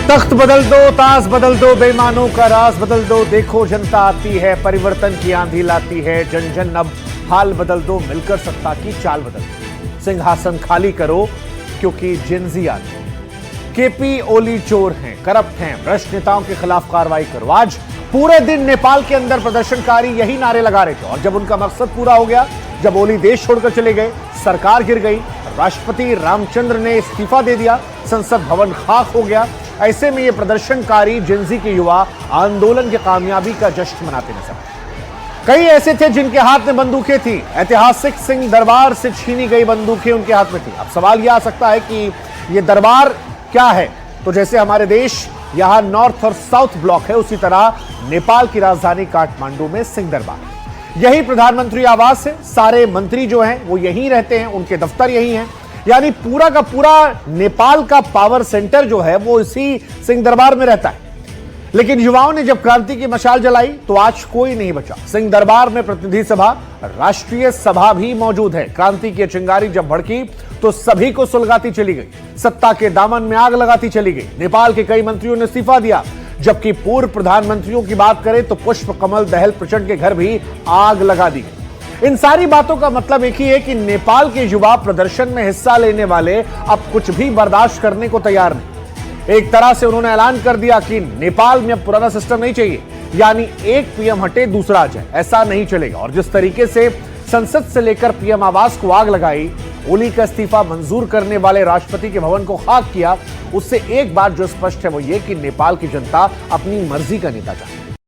तख्त बदल दो, ताज बदल दो, बेईमानों का राज बदल दो, देखो जनता आती है, परिवर्तन की आंधी लाती है, जन जन अब हाल बदल दो, मिलकर सत्ता की चाल बदल दो, सिंहासन खाली करो क्योंकि जिंजी आती है। केपी ओली चोर हैं, करप्ट हैं, भ्रष्ट नेताओं के खिलाफ कार्रवाई करो। आज पूरे दिन नेपाल के अंदर प्रदर्शनकारी यही नारे लगा रहे थे और जब उनका मकसद पूरा हो गया, जब ओली देश छोड़कर चले गए, सरकार गिर गई, राष्ट्रपति रामचंद्र ने इस्तीफा दे दिया, संसद भवन खाक हो गया, ऐसे में ये प्रदर्शनकारी जिंजी के युवा आंदोलन की कामयाबी का जश्न मनाते नजर आए। कई ऐसे थे जिनके हाथ में बंदूकें थी, ऐतिहासिक सिंह दरबार से छीनी गई बंदूकें उनके हाथ में थी। अब सवाल यह आ सकता है कि ये दरबार क्या है? तो जैसे हमारे देश यहां नॉर्थ और साउथ ब्लॉक है, उसी तरह नेपाल की राजधानी काठमांडू में सिंह दरबार। यही प्रधानमंत्री आवास है, सारे मंत्री जो हैं वो यहीं रहते हैं, उनके दफ्तर यहीं हैं, यानी पूरा का पूरा नेपाल का पावर सेंटर जो है वो इसी सिंह दरबार में रहता है। लेकिन युवाओं ने जब क्रांति की मशाल जलाई तो आज कोई नहीं बचा। सिंह दरबार में प्रतिनिधि सभा, राष्ट्रीय सभा भी मौजूद है। क्रांति की चिंगारी जब भड़की तो सभी को सुलगाती चली गई, सत्ता के दामन में आग लगाती चली गई। नेपाल के कई मंत्रियों ने इस्तीफा दिया, जबकि पूर्व प्रधानमंत्रियों की बात करें तो पुष्प कमल दहल प्रचंड के घर भी आग लगा दी गई। इन सारी बातों का मतलब एक ही है कि नेपाल के युवा प्रदर्शन में हिस्सा लेने वाले अब कुछ भी बर्दाश्त करने को तैयार नहीं। एक तरह से उन्होंने ऐलान कर दिया कि नेपाल में अब पुराना सिस्टम नहीं चाहिए, यानी एक पीएम हटे दूसरा आ जाए, ऐसा नहीं चलेगा। और जिस तरीके से संसद से लेकर पीएम आवास को आग लगाई, ओली का इस्तीफा मंजूर करने वाले राष्ट्रपति के भवन को खाक किया, उससे एक बात जो स्पष्ट है वो ये कि नेपाल की जनता अपनी मर्जी का नेता चाहती है।